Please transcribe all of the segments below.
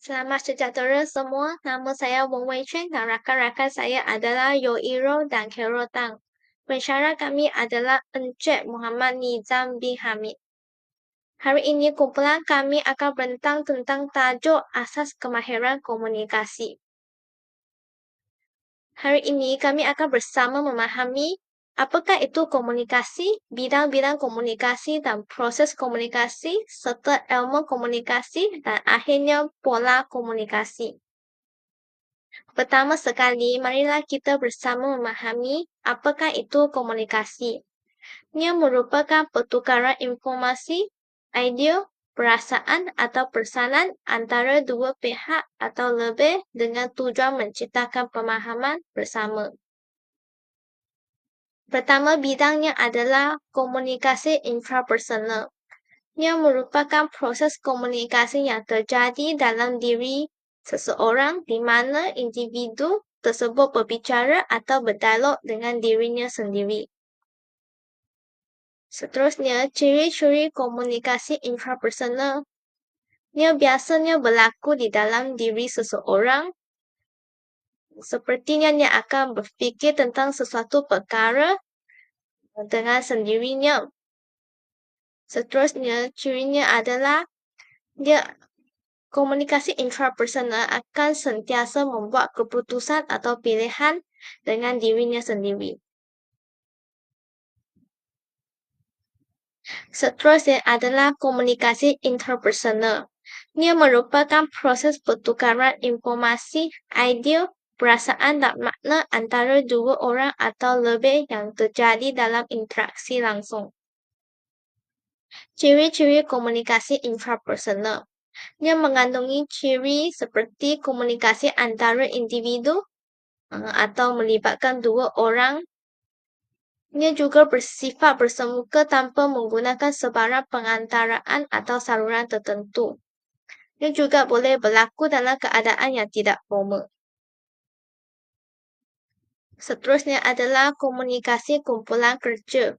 Selamat sejahtera semua. Nama saya Wong Wei Chen dan rakan-rakan saya adalah Yo Iro dan Carol Tang. Pensyarah kami adalah Encik Muhammad Nizam bin Hamid. Hari ini kumpulan kami akan bertentang tentang tajuk asas kemahiran komunikasi. Hari ini kami akan bersama memahami apakah itu komunikasi, bidang-bidang komunikasi dan proses komunikasi, serta ilmu komunikasi dan akhirnya pola komunikasi. Pertama sekali, marilah kita bersama memahami apakah itu komunikasi. Ia merupakan pertukaran informasi, idea, perasaan atau pesanan antara dua pihak atau lebih dengan tujuan menciptakan pemahaman bersama. Pertama bidangnya adalah komunikasi intrapersonal. Ia merupakan proses komunikasi yang terjadi dalam diri seseorang di mana individu tersebut berbicara atau berdialog dengan dirinya sendiri. Seterusnya, ciri-ciri komunikasi intrapersonal. Ia biasanya berlaku di dalam diri seseorang. Sepertinya ia akan berfikir tentang sesuatu perkara dengan sendirinya. Seterusnya, cirinya adalah dia komunikasi intrapersonal akan sentiasa membuat keputusan atau pilihan dengan dirinya sendiri. Seterusnya adalah komunikasi interpersonal. Ia merupakan proses pertukaran informasi, idea, perasaan dan makna antara dua orang atau lebih yang terjadi dalam interaksi langsung. Ciri-ciri komunikasi intrapersonal. Ia mengandungi ciri seperti komunikasi antara individu atau melibatkan dua orang. Ia juga bersifat bersemuka tanpa menggunakan sebarang pengantaraan atau saluran tertentu. Ia juga boleh berlaku dalam keadaan yang tidak formal. Seterusnya adalah komunikasi kumpulan kerja.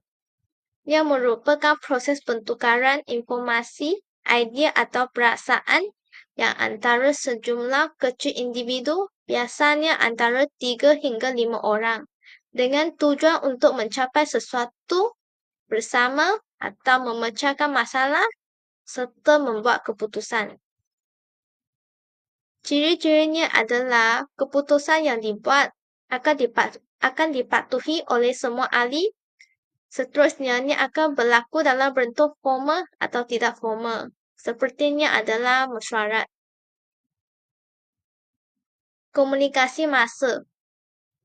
Ia merupakan proses pertukaran informasi, idea atau perasaan yang antara sejumlah kecil individu, biasanya antara 3 hingga 5 orang, dengan tujuan untuk mencapai sesuatu bersama atau memecahkan masalah serta membuat keputusan. Ciri-cirinya adalah keputusan yang dibuat akan dipatuhi oleh semua ahli. Seterusnya, ia akan berlaku dalam bentuk formal atau tidak formal. Sepertinya adalah mesyuarat. Komunikasi massa.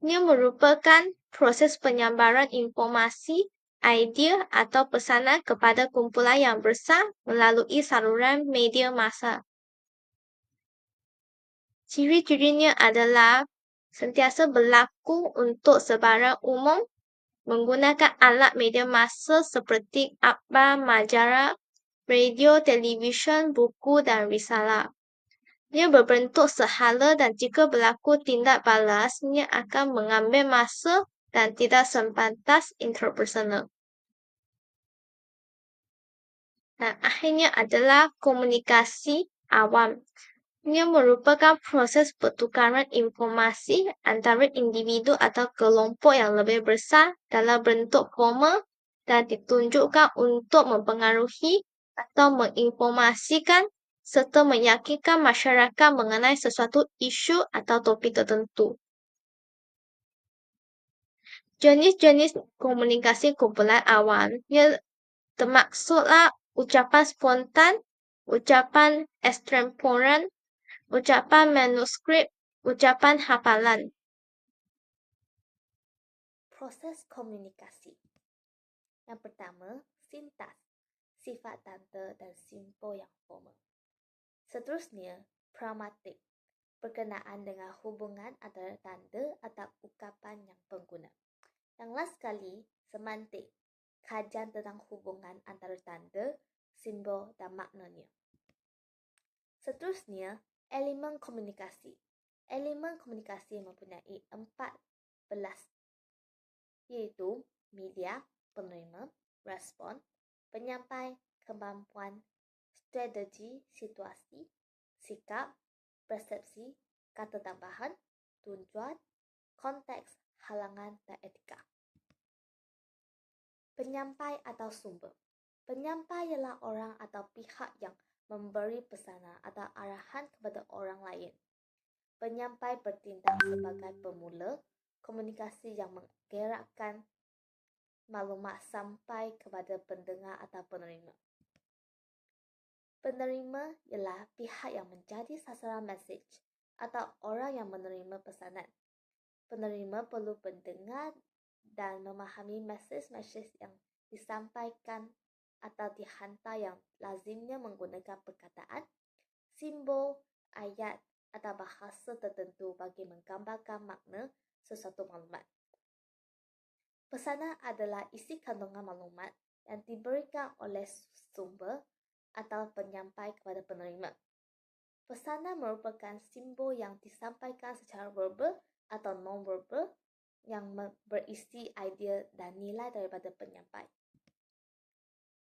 Ia merupakan proses penyabaran informasi, idea atau pesanan kepada kumpulan yang besar melalui saluran media massa. Ciri-cirinya adalah sentiasa berlaku untuk sebarang umum, menggunakan alat media massa seperti akhbar, majalah, radio, televisyen, buku dan risalah. Ia berbentuk sehala dan jika berlaku tindak balas, ia akan mengambil masa dan tidak sepantas interpersonal. Dan akhirnya adalah komunikasi awam. Ia merupakan proses pertukaran informasi antara individu atau kelompok yang lebih besar dalam bentuk formal dan ditunjukkan untuk mempengaruhi atau menginformasikan serta meyakinkan masyarakat mengenai sesuatu isu atau topik tertentu. Jenis-jenis komunikasi kumpulan awam ia termaksudlah ucapan spontan, ucapan ekstemporan, ucapan manuskrip, ucapan hafalan. Proses komunikasi. Yang pertama, sintas, sifat tanda dan simbol yang formal. Seterusnya, pragmatik, berkenaan dengan hubungan antara tanda atau ungkapan yang pengguna. Yang last sekali, semantik, kajian tentang hubungan antara tanda, simbol dan maknanya. Seterusnya, elemen komunikasi. Elemen komunikasi mempunyai 14, iaitu media, penerima, respon, penyampai, kemampuan, strategi, situasi, sikap, persepsi, kata tambahan, tujuan, konteks, halangan, dan etika. Penyampai atau sumber. Penyampai ialah orang atau pihak yang memberi pesanan atau arahan kepada orang lain. Penyampai bertindak sebagai pemula komunikasi yang menggerakkan maklumat sampai kepada pendengar atau penerima. Penerima ialah pihak yang menjadi sasaran mesej atau orang yang menerima pesanan. Penerima perlu mendengar dan memahami mesej-mesej yang disampaikan atau dihantar yang lazimnya menggunakan perkataan, simbol, ayat atau bahasa tertentu bagi menggambarkan makna sesuatu maklumat. Pesanan adalah isi kandungan maklumat yang diberikan oleh sumber atau penyampai kepada penerima. Pesanan merupakan simbol yang disampaikan secara verbal atau non-verbal yang berisi idea dan nilai daripada penyampai.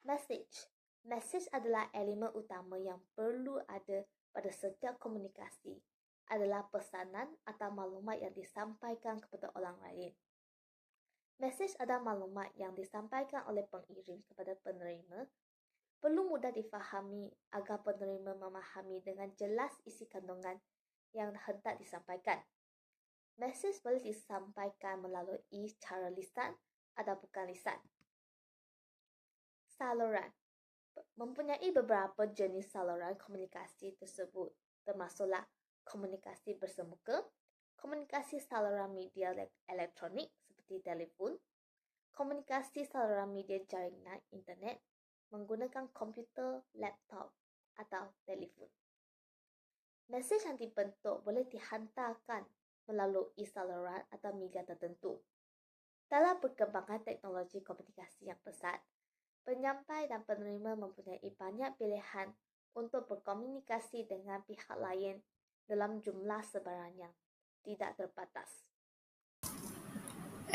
Message. Message adalah elemen utama yang perlu ada pada setiap komunikasi. Adalah pesanan atau maklumat yang disampaikan kepada orang lain. Message adalah maklumat yang disampaikan oleh pengirim kepada penerima perlu mudah difahami agar penerima memahami dengan jelas isi kandungan yang hendak disampaikan. Mesej boleh disampaikan melalui cara lisan atau bukan lisan. Saluran. Mempunyai beberapa jenis saluran komunikasi tersebut, termasuklah komunikasi bersemuka, komunikasi saluran media elektronik seperti telefon, komunikasi saluran media jaringan internet menggunakan komputer, laptop atau telefon. Mesej yang dibentuk boleh dihantarkan melalui saluran atau media tertentu. Dalam perkembangan teknologi komunikasi yang pesat, penyampai dan penerima mempunyai banyak pilihan untuk berkomunikasi dengan pihak lain dalam jumlah sebarang yang tidak terbatas.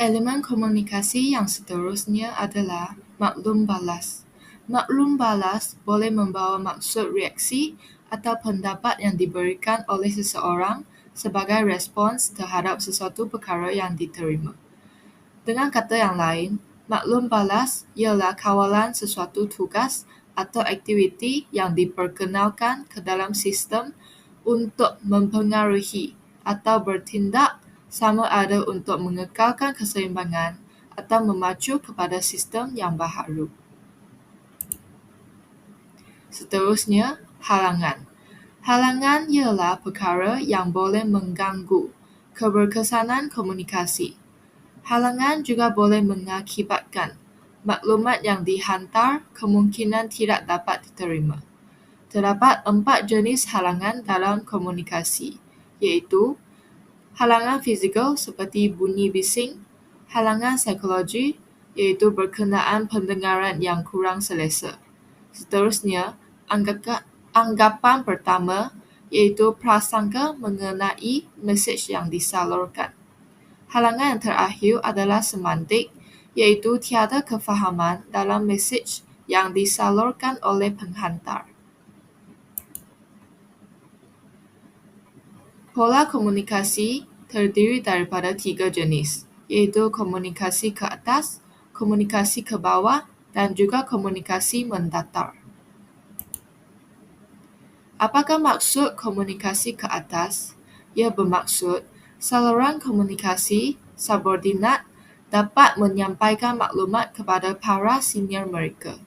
Elemen komunikasi yang seterusnya adalah maklum balas. Maklum balas boleh membawa maksud reaksi atau pendapat yang diberikan oleh seseorang sebagai respons terhadap sesuatu perkara yang diterima. Dengan kata yang lain, maklum balas ialah kawalan sesuatu tugas atau aktiviti yang diperkenalkan ke dalam sistem untuk mempengaruhi atau bertindak sama ada untuk mengekalkan keseimbangan atau memacu kepada sistem yang baharu. Seterusnya, halangan. Halangan ialah perkara yang boleh mengganggu keberkesanan komunikasi. Halangan juga boleh mengakibatkan maklumat yang dihantar kemungkinan tidak dapat diterima. Terdapat 4 jenis halangan dalam komunikasi, iaitu halangan fizikal seperti bunyi bising, halangan psikologi, iaitu berkenaan pendengaran yang kurang selesa. Seterusnya, anggapan pertama, iaitu prasangka mengenai mesej yang disalurkan. Halangan yang terakhir adalah semantik, iaitu tiada kefahaman dalam mesej yang disalurkan oleh penghantar. Pola komunikasi terdiri daripada 3 jenis, iaitu komunikasi ke atas, komunikasi ke bawah, dan juga komunikasi mendatar. Apakah maksud komunikasi ke atas? Ia bermaksud saluran komunikasi subordinat dapat menyampaikan maklumat kepada para senior mereka.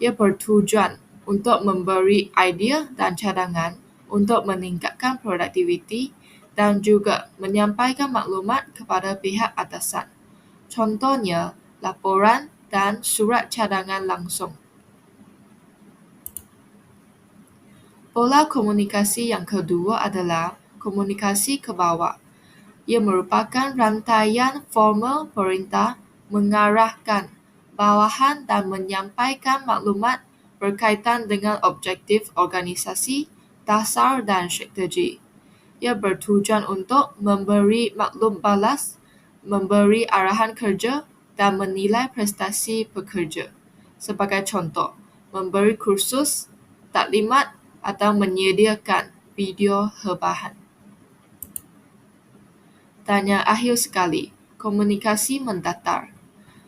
Ia bertujuan untuk memberi idea dan cadangan untuk meningkatkan produktiviti dan juga menyampaikan maklumat kepada pihak atasan. Contohnya, laporan dan surat cadangan langsung. Pola komunikasi yang kedua adalah komunikasi ke bawah. Ia merupakan rantaian formal perintah mengarahkan bawahan dan menyampaikan maklumat berkaitan dengan objektif organisasi, dasar dan strategi. Ia bertujuan untuk memberi maklum balas, memberi arahan kerja dan menilai prestasi pekerja. Sebagai contoh, memberi kursus, taklimat atau menyediakan video rebahan. Dan yang akhir sekali, komunikasi mendatar.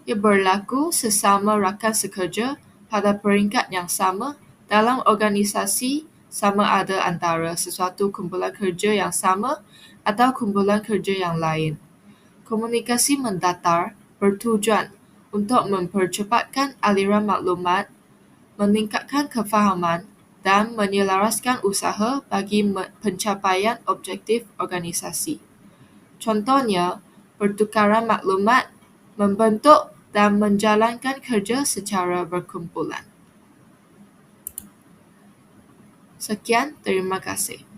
Ia berlaku sesama rakan sekerja pada peringkat yang sama dalam organisasi, sama ada antara sesuatu kumpulan kerja yang sama atau kumpulan kerja yang lain. Komunikasi mendatar bertujuan untuk mempercepatkan aliran maklumat, meningkatkan kefahaman, dan menyelaraskan usaha bagi pencapaian objektif organisasi. Contohnya, pertukaran maklumat, membentuk dan menjalankan kerja secara berkumpulan. Sekian, terima kasih.